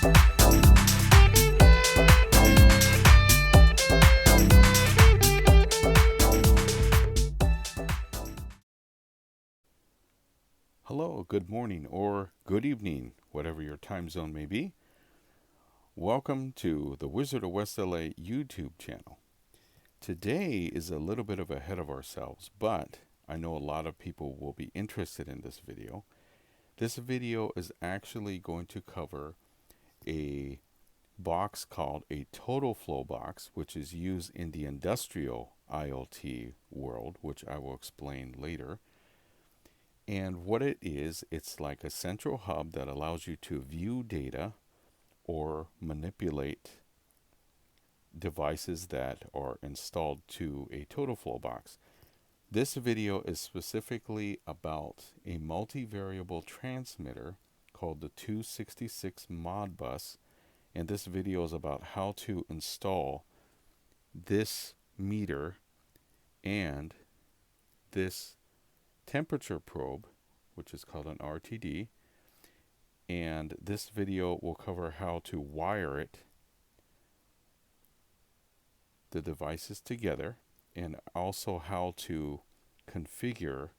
Hello, good morning, or good evening, whatever your time zone may be. Welcome to the Wizard of West LA YouTube channel. Today is a little bit of ahead of ourselves, but I know a lot of people will be interested in this video. This video is actually going to cover a box called a TotalFlow box, which is used in the industrial IoT world, which I will explain later. And what it is, it's like a central hub that allows you to view data or manipulate devices that are installed to a TotalFlow box. This video is specifically about a multivariable transmitter called the 266 Modbus, and this video is about how to install this meter and this temperature probe, which is called an RTD, and this video will cover how to wire the devices together, and also how to configure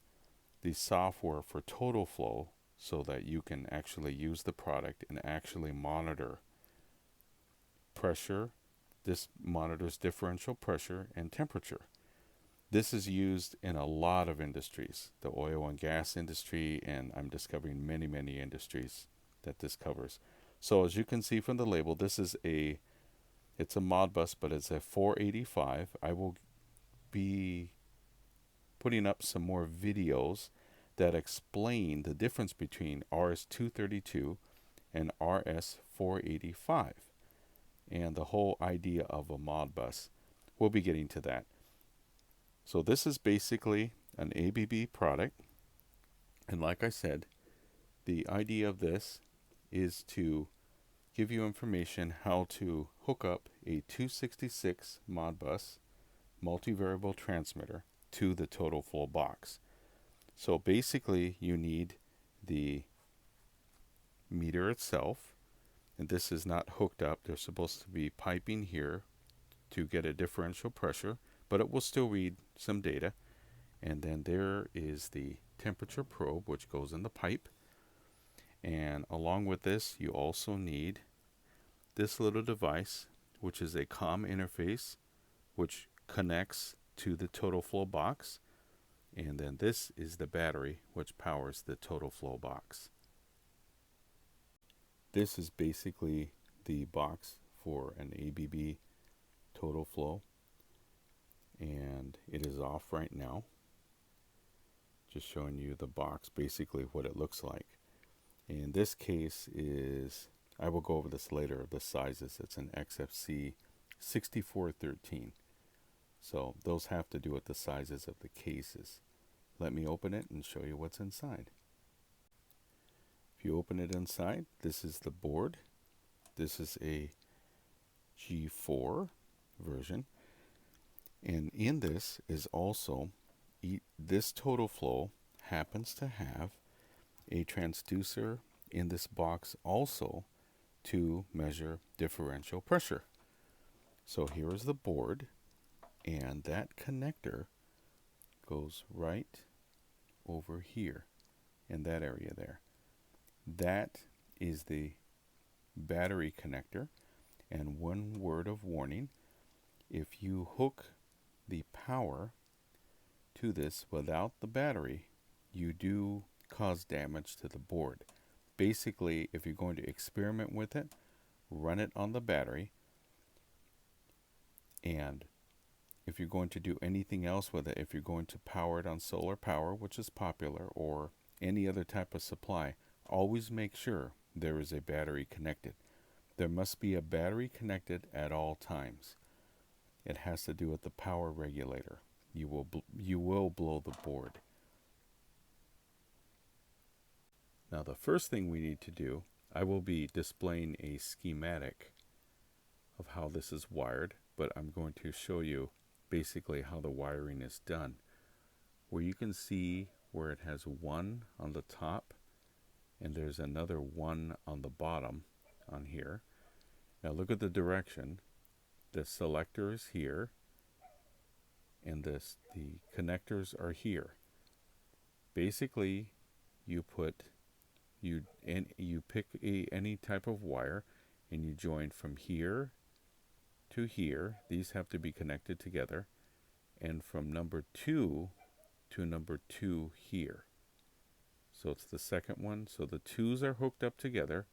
the software for TotalFlow so that you can actually use the product and actually monitor pressure. This monitors differential pressure and temperature. This is used in a lot of industries, the oil and gas industry, and I'm discovering many industries that this covers. So as you can see from the label, it's a Modbus, but it's a 485. I will be putting up some more videos that explain the difference between RS-232 and RS-485 and the whole idea of a Modbus. We'll be getting to that. So this is basically an ABB product, and like I said, the idea of this is to give you information how to hook up a 266 Modbus multivariable transmitter to the TotalFlow box. So basically you need the meter itself, and this is not hooked up. There's supposed to be piping here to get a differential pressure, but it will still read some data. And then there is the temperature probe, which goes in the pipe. And along with this, you also need this little device, which is a COM interface, which connects to the TotalFlow box. And then this is the battery, which powers the TotalFlow box. This is basically the box for an ABB TotalFlow, and it is off right now. Just showing you the box, basically what it looks like. In this case I will go over this later, the sizes. It's an XFC 6413. So those have to do with the sizes of the cases. Let me open it and show you what's inside. If you open it inside, this is the board. This is a G4 version. And in this is also, this TotalFlow happens to have a transducer in this box also to measure differential pressure. So here is the board, and that connector goes right over here in that area there. That is the battery connector. And one word of warning, if you hook the power to this without the battery, you do cause damage to the board. Basically, if you're going to experiment with it, run it on the battery. And if you're going to do anything else with it, if you're going to power it on solar power, which is popular, or any other type of supply, always make sure there is a battery connected. There must be a battery connected at all times. It has to do with the power regulator. You will blow the board. Now the first thing we need to do, I will be displaying a schematic of how this is wired, but I'm going to show you basically how the wiring is done. Where you can see where it has 1 on the top and there's another 1 on the bottom. on here. Now look at the direction. The selector is here, and the connectors are here. Basically, you pick any type of wire, and you join from here to here. These have to be connected together, and from number 2 to number 2 here. So it's the second one. So the 2s are hooked up together,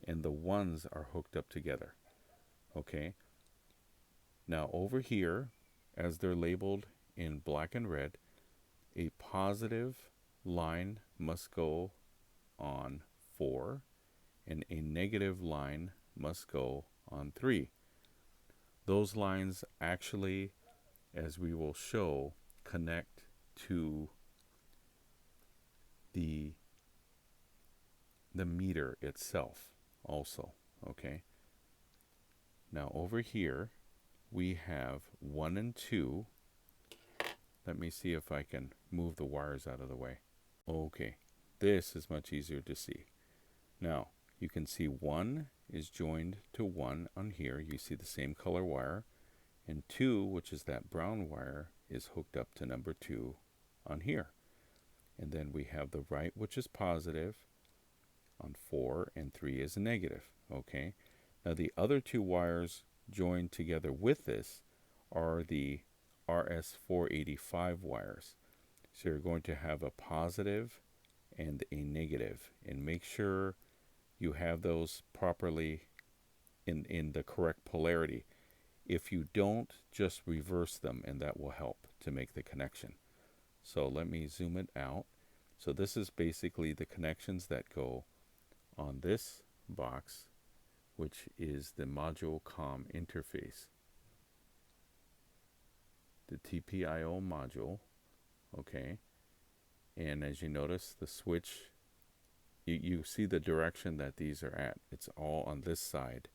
and the 1s are hooked up together. Okay. Now over here, as they're labeled in black and red, a positive line must go on 4, and a negative line must go on 3. Those lines actually, as we will show, connect to the meter itself also. Okay. Now over here we have 1 and 2. Let me see if I can move the wires out of the way. Okay, this is much easier to see. Now you can see 1 is joined to 1 on here. You see the same color wire, and 2, which is that brown wire, is hooked up to number 2 on here. And then we have the right, which is positive on 4, and 3 is negative. Okay. Now the other 2 wires joined together with this are the RS485 wires. So you're going to have a positive and a negative, and make sure you have those properly in the correct polarity. If you don't, just reverse them, and that will help to make the connection. So let me zoom it out. So this is basically the connections that go on this box, which is the module COM interface. The TPIO module, okay. And as you notice, the switch, you see the direction that these are at. It's all on this side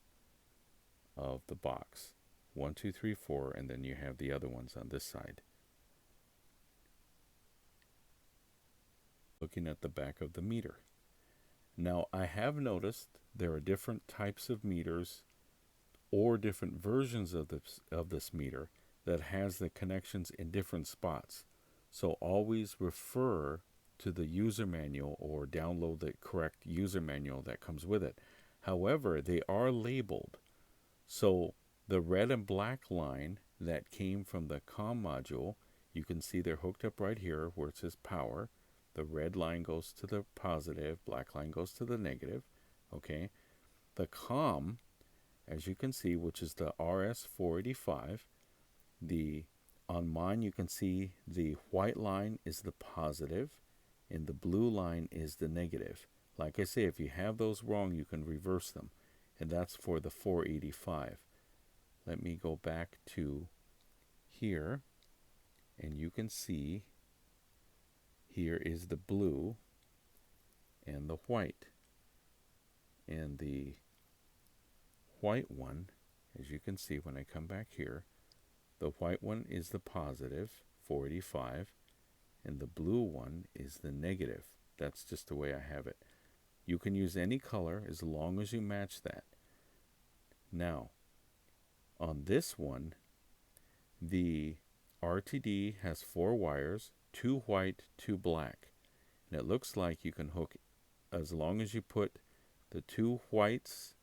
of the box. 1, 2, 3, 4, and then you have the other ones on this side. Looking at the back of the meter. Now I have noticed there are different types of meters or different versions of this meter that has the connections in different spots. So always refer to the user manual or download the correct user manual that comes with it. However, they are labeled. So the red and black line that came from the COM module, you can see they're hooked up right here where it says power. The red line goes to the positive, black line goes to the negative. Okay. The COM, as you can see, which is the RS485, on mine you can see the white line is the positive and the blue line is the negative. Like I say, if you have those wrong, you can reverse them, and that's for the 485. Let me go back to here, and you can see here is the blue and the white. And the white one, as you can see when I come back here, the white one is the positive, 485, and the blue one is the negative. That's just the way I have it. You can use any color as long as you match that. Now, on this one, the RTD has 4 wires, 2 white, 2 black. And it looks like you can hook, as long as you put the 2 whites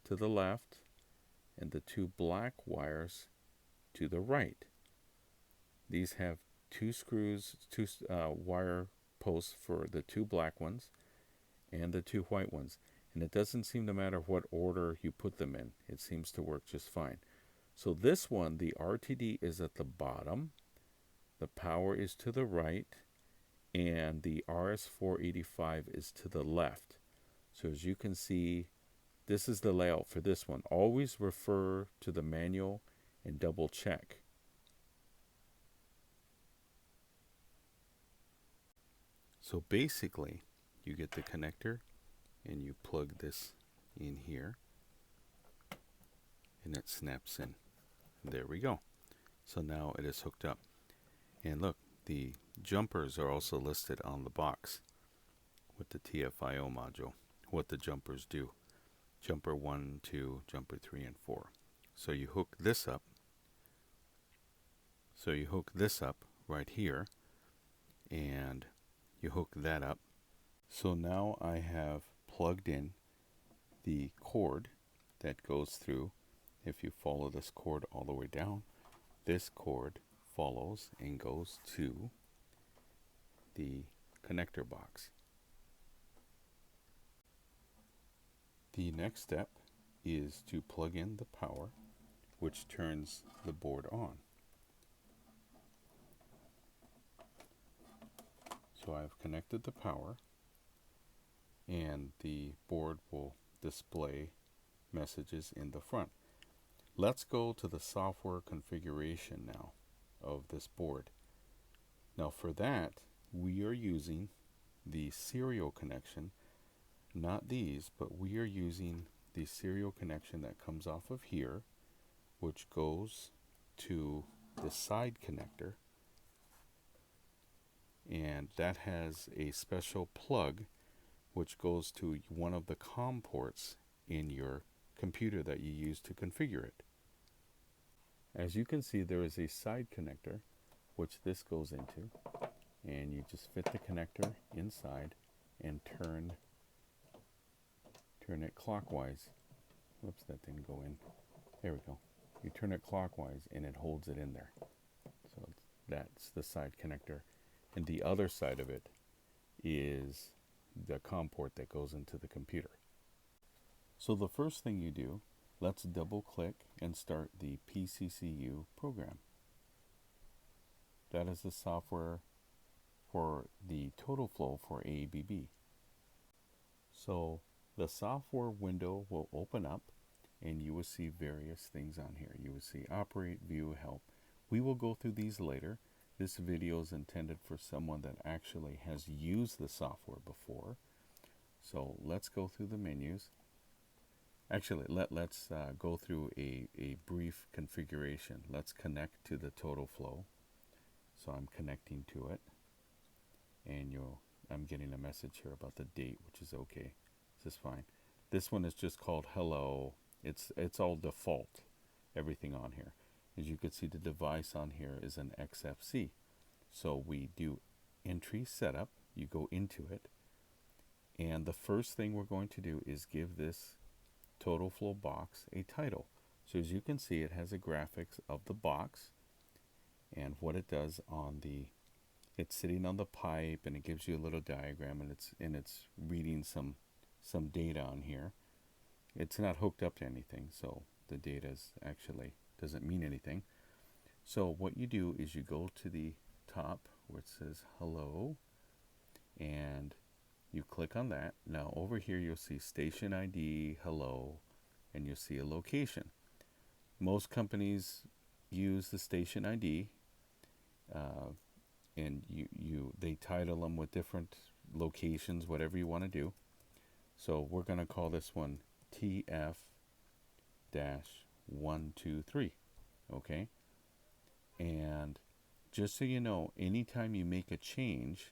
to the left and the 2 black wires to the right. These have 2 screws, 2 wire posts for the 2 black ones and the 2 white ones. And it doesn't seem to matter what order you put them in. It seems to work just fine. So this one, the RTD is at the bottom, the power is to the right, and the RS485 is to the left. So as you can see, this is the layout for this one. Always refer to the manual and double check. So basically, you get the connector and you plug this in here and it snaps in. There we go. So now it is hooked up. And look, the jumpers are also listed on the box with the TFIO module, what the jumpers do. jumper 1, 2, jumper 3, and 4. So you hook this up. So you hook this up right here, and you hook that up. So now I have plugged in the cord that goes through. If you follow this cord all the way down, this cord follows and goes to the connector box. The next step is to plug in the power, which turns the board on. So I've connected the power, and the board will display messages in the front. Let's go to the software configuration now of this board. Now for that, we are using the serial connection, not these, but we are using the serial connection that comes off of here, which goes to the side connector, and that has a special plug which goes to one of the COM ports in your computer that you use to configure it. As you can see, there is a side connector which this goes into, and you just fit the connector inside and turn it clockwise. Whoops, that didn't go in. There we go. You turn it clockwise and it holds it in there. So that's the side connector. And the other side of it is the COM port that goes into the computer. So the first thing you do, let's double click and start the PCCU program. That is the software for the TotalFlow for ABB. So the software window will open up and you will see various things on here. You will see operate, view, help. We will go through these later. This video is intended for someone that actually has used the software before. So let's go through the menus. Actually, let's go through a brief configuration. Let's connect to the TotalFlow. So I'm connecting to it, and I'm getting a message here about the date, which is okay. This is fine. This one is just called hello. It's all default, everything on here. As you can see, the device on here is an XFC. So we do entry setup. You go into it, and the first thing we're going to do is give this TotalFlow box a title. So as you can see, it has a graphics of the box and what it does on it's sitting on the pipe, and it gives you a little diagram, and it's reading some data on here. It's not hooked up to anything, so the data actually doesn't mean anything. So what you do is you go to the top where it says hello, and you click on that. Now over here you'll see station ID, hello, and you'll see a location. Most companies use the station ID, and they title them with different locations, whatever you want to do. So we're going to call this one TF-123, okay? And just so you know, anytime you make a change,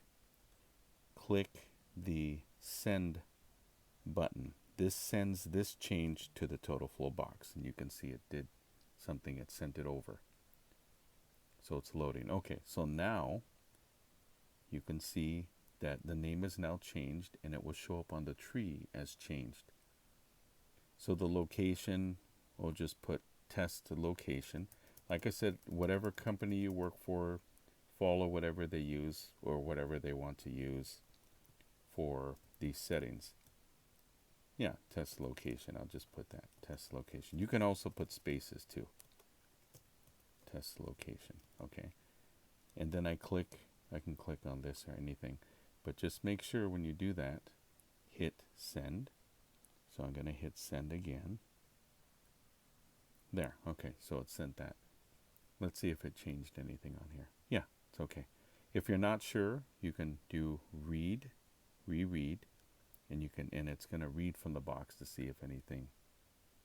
click the send button. This sends this change to the TotalFlow box, and you can see it did something. It sent it over. So it's loading. Okay, so now you can see that the name is now changed, and it will show up on the tree as changed. So the location, we'll just put test to location. Like I said, whatever company you work for, follow whatever they use or whatever they want to use for these settings. Yeah, test location. I'll just put that, test location. You can also put spaces too. Test location, okay. And then I can click on this or anything, but just make sure when you do that, hit send. So I'm going to hit send again. There, okay, so it sent that. Let's see if it changed anything on here. Yeah, it's okay. If you're not sure, you can do read, reread, and it's going to read from the box to see if anything,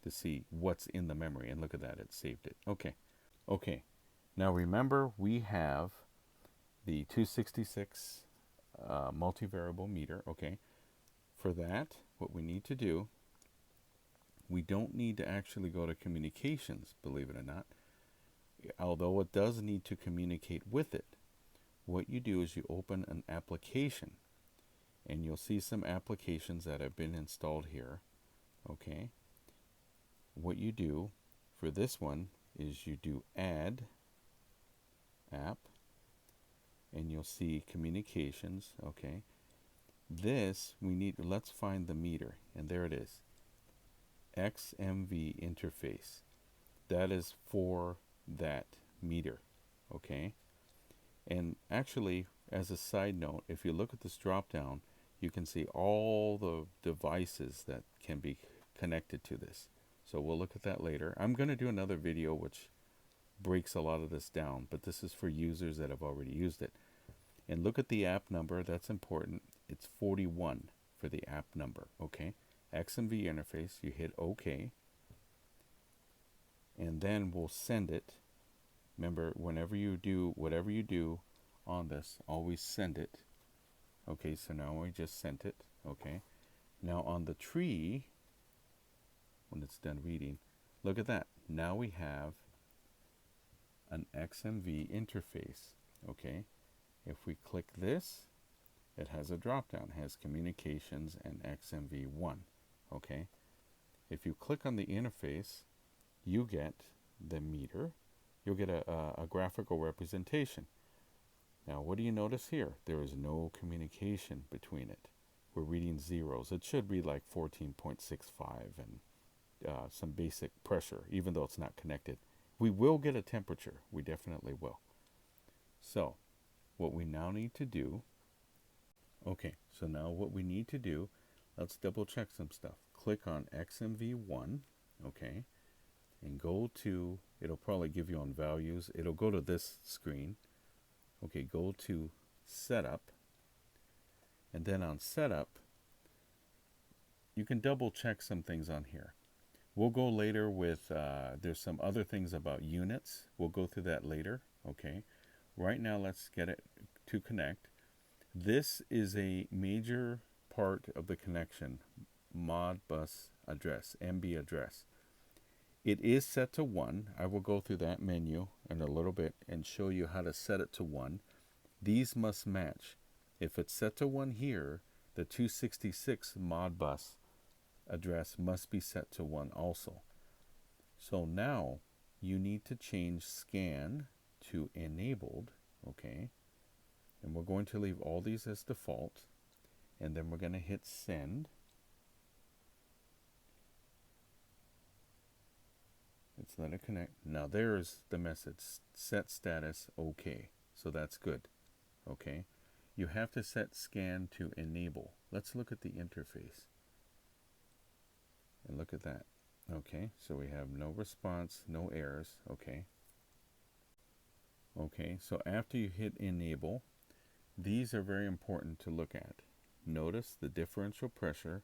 to see what's in the memory. And look at that, it saved it. Okay. Now remember, we have the 266 multivariable meter. Okay. For that, what we need to do We don't need to actually go to communications, believe it or not, although it does need to communicate with it. What you do is you open an application, and you'll see some applications that have been installed here. Okay. What you do for this one is you do add app, and you'll see communications. Okay. This we need, let's find the meter, and there it is. XMV interface. That is for that meter. Okay. And actually, as a side note, if you look at this drop down, you can see all the devices that can be connected to this. So we'll look at that later. I'm going to do another video which breaks a lot of this down, but this is for users that have already used it. And look at the app number. That's important. It's 41 for the app number. Okay. XMV interface. You hit OK. And then we'll send it. Remember, whenever you do whatever you do on this, always send it. Okay, so now we just sent it. Okay. Now on the tree, when it's done reading, look at that. Now we have an XMV interface. Okay. If we click this, it has a drop down. It has communications and XMV1. Okay. If you click on the interface, you get the meter. You'll get a graphical representation. Now, what do you notice here? There is no communication between it. We're reading zeros. It should read like 14.65 and some basic pressure, even though it's not connected. We will get a temperature. We definitely will. So, what we now need to do, let's double check some stuff. Click on XMV1, okay, and go to, it'll probably give you on values. It'll go to this screen. Okay, go to Setup. And then on Setup, you can double check some things on here. We'll go later with, there's some other things about units. We'll go through that later, okay. Right now, let's get it to connect. This is a major part of the connection, Modbus address, MB address. It is set to 1. I will go through that menu in a little bit and show you how to set it to 1. These must match. If it's set to 1 here, the 266 Modbus address must be set to 1 also. So now you need to change scan to enabled, okay? And we're going to leave all these as default, and then we're going to hit send. Let's let it connect. Now there's the message, set status okay. So that's good, okay? You have to set scan to enable. Let's look at the interface. And look at that. Okay, so we have no response, no errors, okay? Okay, so after you hit enable, these are very important to look at. Notice the differential pressure.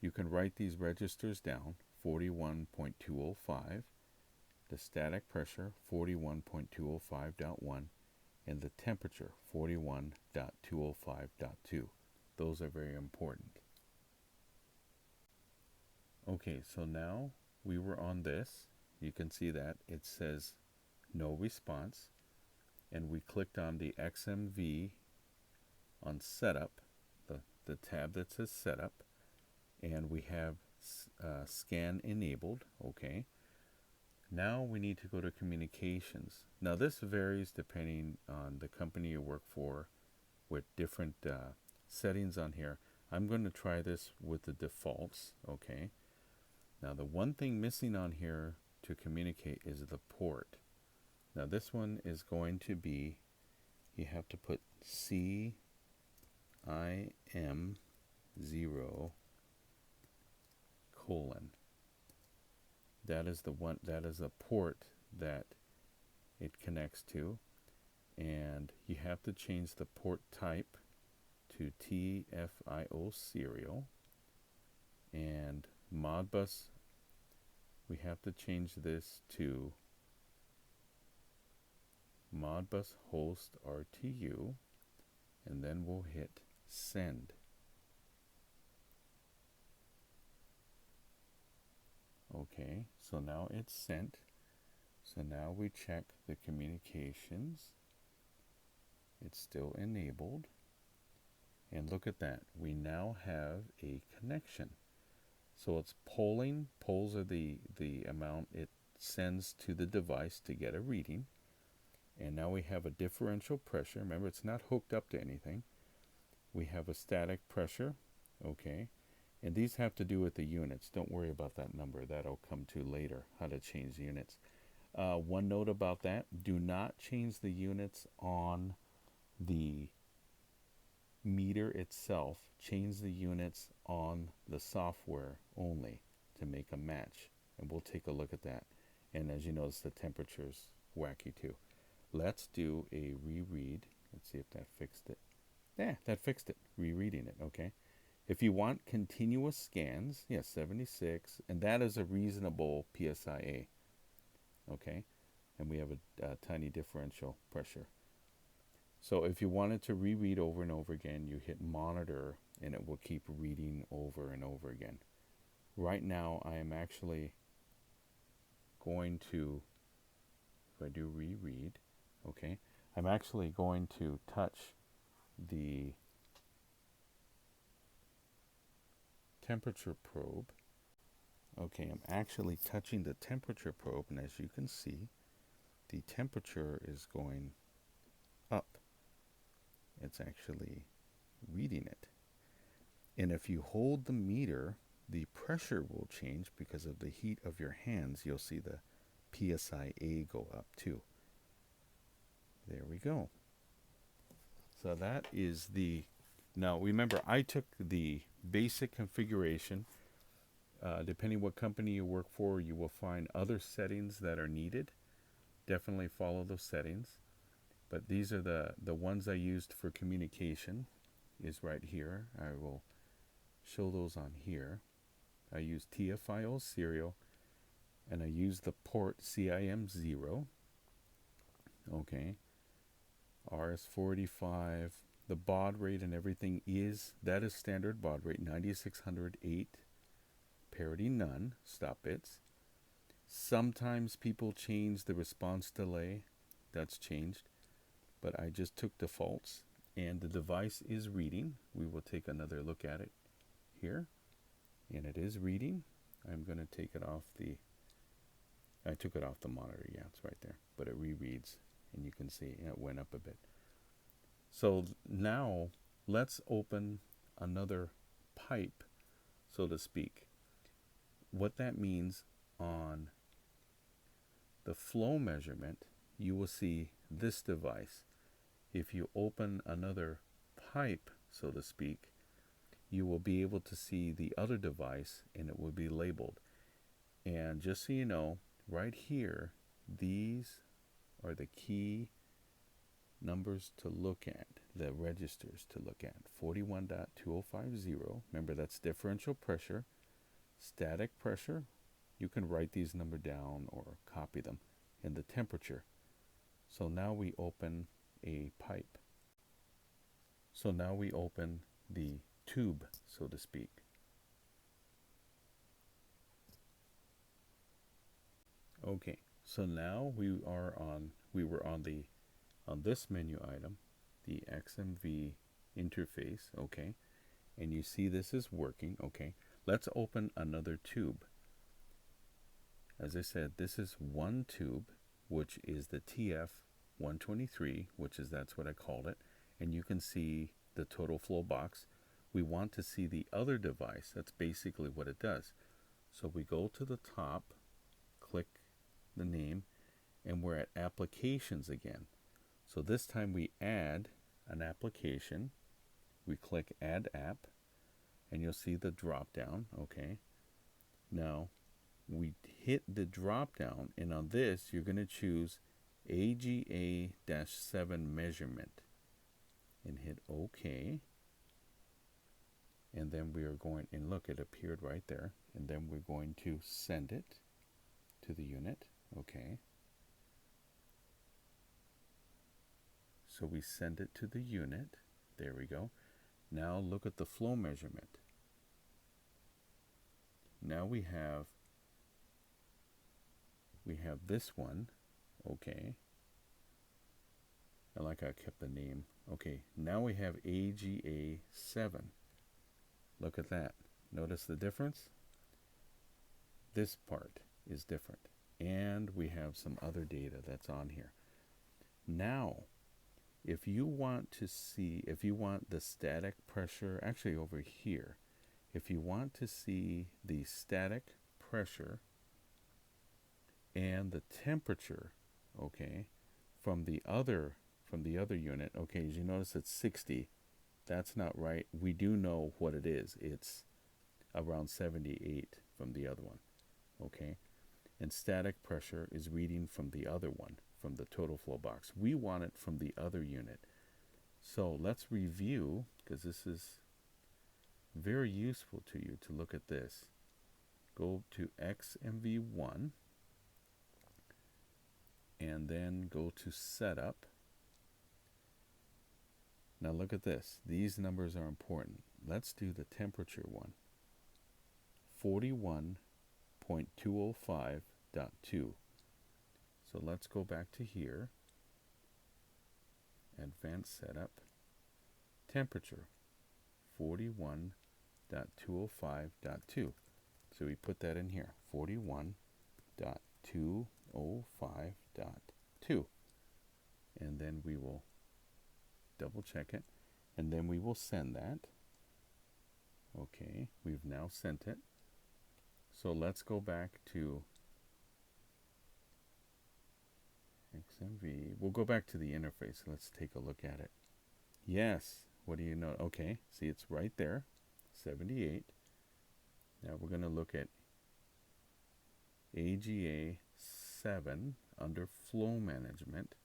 You can write these registers down, 41.205. The static pressure, 41.205.1. And the temperature, 41.205.2. Those are very important. Okay, so now we were on this. You can see that it says no response. And we clicked on the XMV on setup, the tab that says setup. And we have scan enabled, okay. Now we need to go to communications. Now this varies depending on the company you work for with different settings on here. I'm going to try this with the defaults, okay. Now the one thing missing on here to communicate is the port. Now this one is going to be, you have to put CIM0 colon. That is the one, that is a port that it connects to, and you have to change the port type to TFIO serial, and Modbus, we have to change this to Modbus host RTU, and then we'll hit send. Okay, so now it's sent. So now we check the communications. It's still enabled. And look at that. We now have a connection. So it's polling. Polls are the amount it sends to the device to get a reading. And now we have a differential pressure. Remember, it's not hooked up to anything. We have a static pressure. Okay. And these have to do with the units. Don't worry about that number. That'll come to later, how to change the units. One note about that, do not change the units on the meter itself. Change the units on the software only to make a match. And we'll take a look at that. And as you notice, the temperature's wacky too. Let's do a reread. Let's see if that fixed it. Yeah, that fixed it. Rereading it, okay? If you want continuous scans, yes, 76, and that is a reasonable PSIA, okay? And we have a tiny differential pressure. So if you wanted to reread over and over again, you hit monitor and it will keep reading over and over again. Right now, I am actually going to, if I do reread, okay, I'm actually going to touch the temperature probe. Okay, I'm actually touching the temperature probe, and as you can see, the temperature is going up. It's actually reading it. And if you hold the meter, the pressure will change because of the heat of your hands. You'll see the PSIA go up too. There we go. So that is the, now remember, I took the basic configuration. Depending what company you work for, you will find other settings that are needed. Definitely follow those settings. But these are the ones I used for communication is right here. I will show those on here. I use TFIO serial, and I use the port CIM0. Okay. RS485. The baud rate and everything that is standard baud rate, 9608. Parity none, stop bits. Sometimes people change the response delay. That's changed. But I just took defaults, and the device is reading. We will take another look at it here. And it is reading. I'm going to take it off I took it off the monitor. Yeah, it's right there. But it rereads, and you can see it went up a bit. So now let's open another pipe, so to speak. What that means on the flow measurement, you will see this device. If you open another pipe, so to speak, you will be able to see the other device and it will be labeled. And just so you know, right here, these are the key numbers to look at, the registers to look at. 41.2050, remember that's differential pressure. Static pressure, you can write these numbers down or copy them, and the temperature. So now we open a pipe. So now we open the tube, so to speak. Okay, so now we were on this menu item, the XMV interface, okay, and you see this is working, okay. Let's open another tube. As I said, this is one tube, which is the TF123, that's what I called it. And you can see the TotalFlow box. We want to see the other device. That's basically what it does. So we go to the top, click the name, and we're at applications again. So this time we add an application. We click add app, and you'll see the drop down, okay. Now we hit the drop down, and on this you're going to choose AGA-7 measurement and hit OK. And then we are going, and look, it appeared right there. And then we're going to send it to the unit, okay. So we send it to the unit. There we go. Now look at the flow measurement. Now we have we have this one. Okay. I like how I kept the name. Okay, now we have AGA 7. Look at that. Notice the difference? This part is different. And we have some other data that's on here. Now, if you want to see, if you want the static pressure, actually over here, if you want to see the static pressure and the temperature, okay, from the other unit, okay, as you notice it's 60. That's not right. We do know what it is. It's around 78 from the other one, okay? And static pressure is reading from the other one, from the TotalFlow box. We want it from the other unit. So let's review, because this is very useful to you to look at this. Go to XMV1 and then go to Setup. Now look at this. These numbers are important. Let's do the temperature one. 41.205.2. So let's go back to here. Advanced Setup. Temperature. 41.205.2. So we put that in here. 41.205.2. And then we will double check it, and then we will send that. Okay, we've now sent it. So let's go back to XMV. We'll go back to the interface. Let's take a look at it. Yes, what do you know? Okay, see, it's right there, 78. Now we're going to look at AGA 7 under flow management.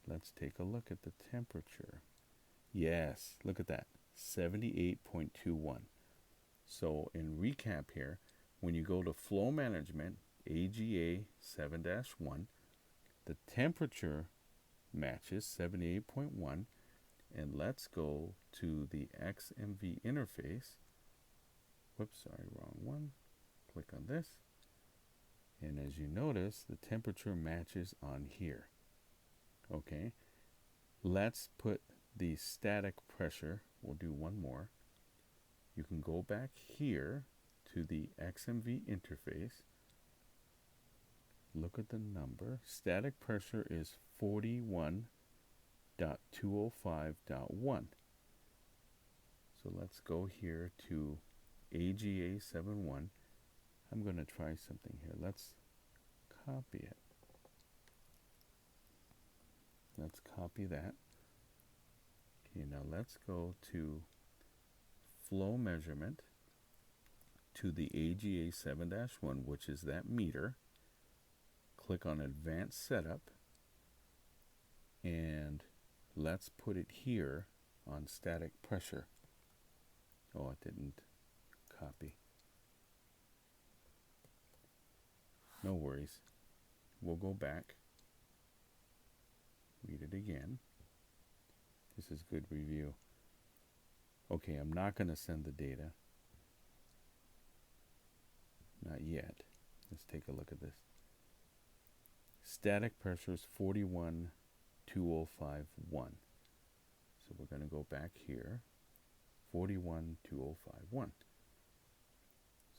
Let's take a look at the temperature. Yes, look at that, 78.21. So in recap here, when you go to flow management, AGA 7-1, the temperature matches 78.1. And let's go to the XMV interface. Whoops, sorry, wrong one. Click on this. And as you notice, the temperature matches on here. Okay, let's put the static pressure. We'll do one more. You can go back here to the XMV interface. Look at the number. Static pressure is 41.205.1. So let's go here to AGA 7.1. I'm going to try something here. Let's copy it. Let's copy that. Okay, now let's go to flow measurement to the AGA 7-1, which is that meter. Click on Advanced Setup, and let's put it here on static pressure. Oh, it didn't copy. No worries. We'll go back. Read it again. This is good review. Okay, I'm not going to send the data. Not yet. Let's take a look at this. Static pressure is 41.205.1. So we're going to go back here. 41.205.1.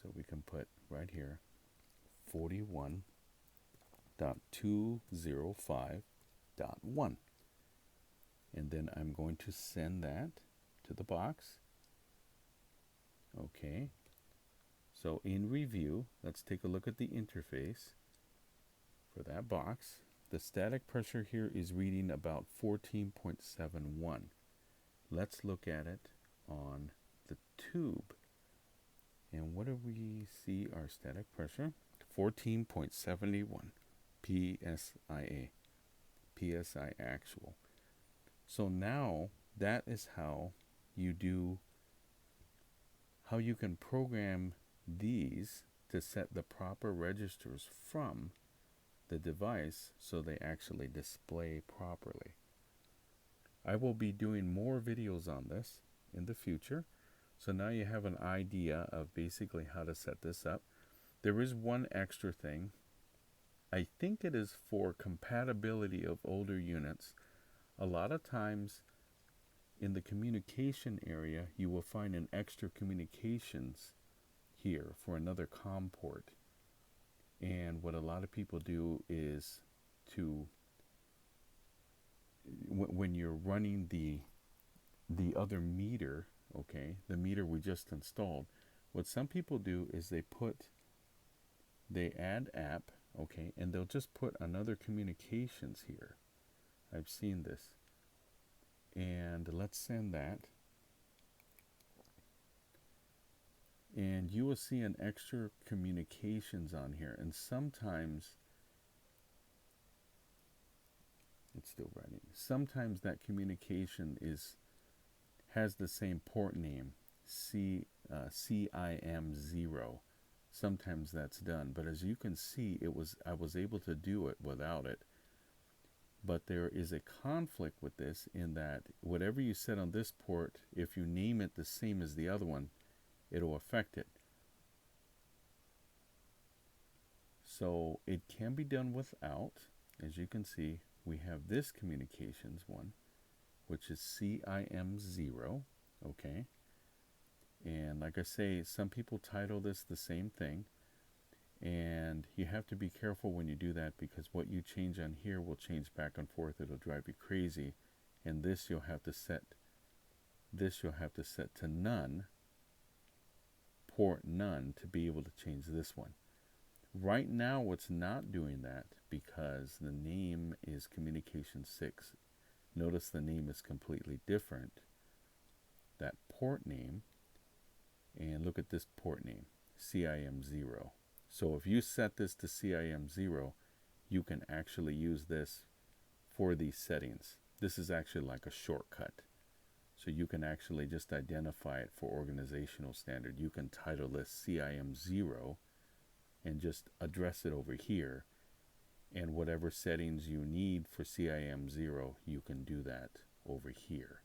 So we can put right here 41.205.1. And then I'm going to send that to the box. Okay. So in review, let's take a look at the interface for that box. The static pressure here is reading about 14.71. Let's look at it on the tube. And what do we see our static pressure? 14.71 PSIA. PSI actual. So now that is how you can program these to set the proper registers from the device so they actually display properly. I will be doing more videos on this in the future. So now you have an idea of basically how to set this up. There is one extra thing I think it is for compatibility of older units. A lot of times in the communication area, you will find an extra communications here for another COM port. And what a lot of people do is to, when you're running the other meter, okay, the meter we just installed, what some people do is they add app, okay, and they'll just put another communications here. I've seen this. And let's send that. And you will see an extra communications on here. And sometimes, it's still running. Sometimes that communication has the same port name, CIM0. Sometimes that's done, but as you can see, I was able to do it without it. But there is a conflict with this in that whatever you set on this port, if you name it the same as the other one, it'll affect it. So it can be done without. As you can see, we have this communications one, which is CIM0, okay? And like I say, some people title this the same thing, and you have to be careful when you do that, because what you change on here will change back and forth. It'll drive you crazy. And this you'll have to set to none, port none, to be able to change this one. Right now it's not doing that because the name is communication 6. Notice the name is completely different, that port name. And look at this port name, CIM0. So if you set this to CIM0, you can actually use this for these settings. This is actually like a shortcut. So you can actually just identify it for organizational standard. You can title this CIM0 and just address it over here. And whatever settings you need for CIM0, you can do that over here.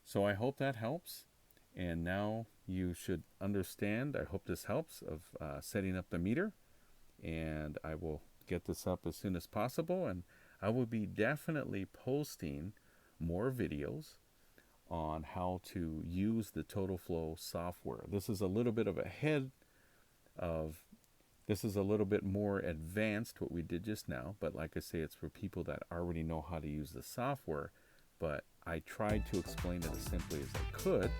So I hope that helps. And now you should understand, I hope this helps, of setting up the meter. And I will get this up as soon as possible. And I will be definitely posting more videos on how to use the TotalFlow software. This is a little bit more advanced what we did just now. But like I say, it's for people that already know how to use the software. But I tried to explain it as simply as I could.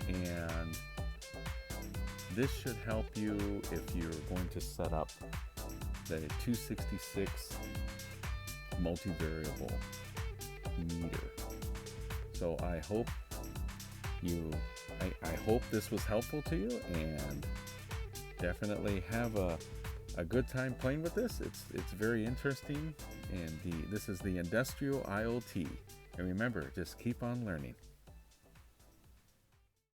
And this should help you if you're going to set up the 266 multivariable meter. So I hope this was helpful to you, and definitely have a good time playing with this. It's very interesting, and this is the industrial IoT. And remember, just keep on learning.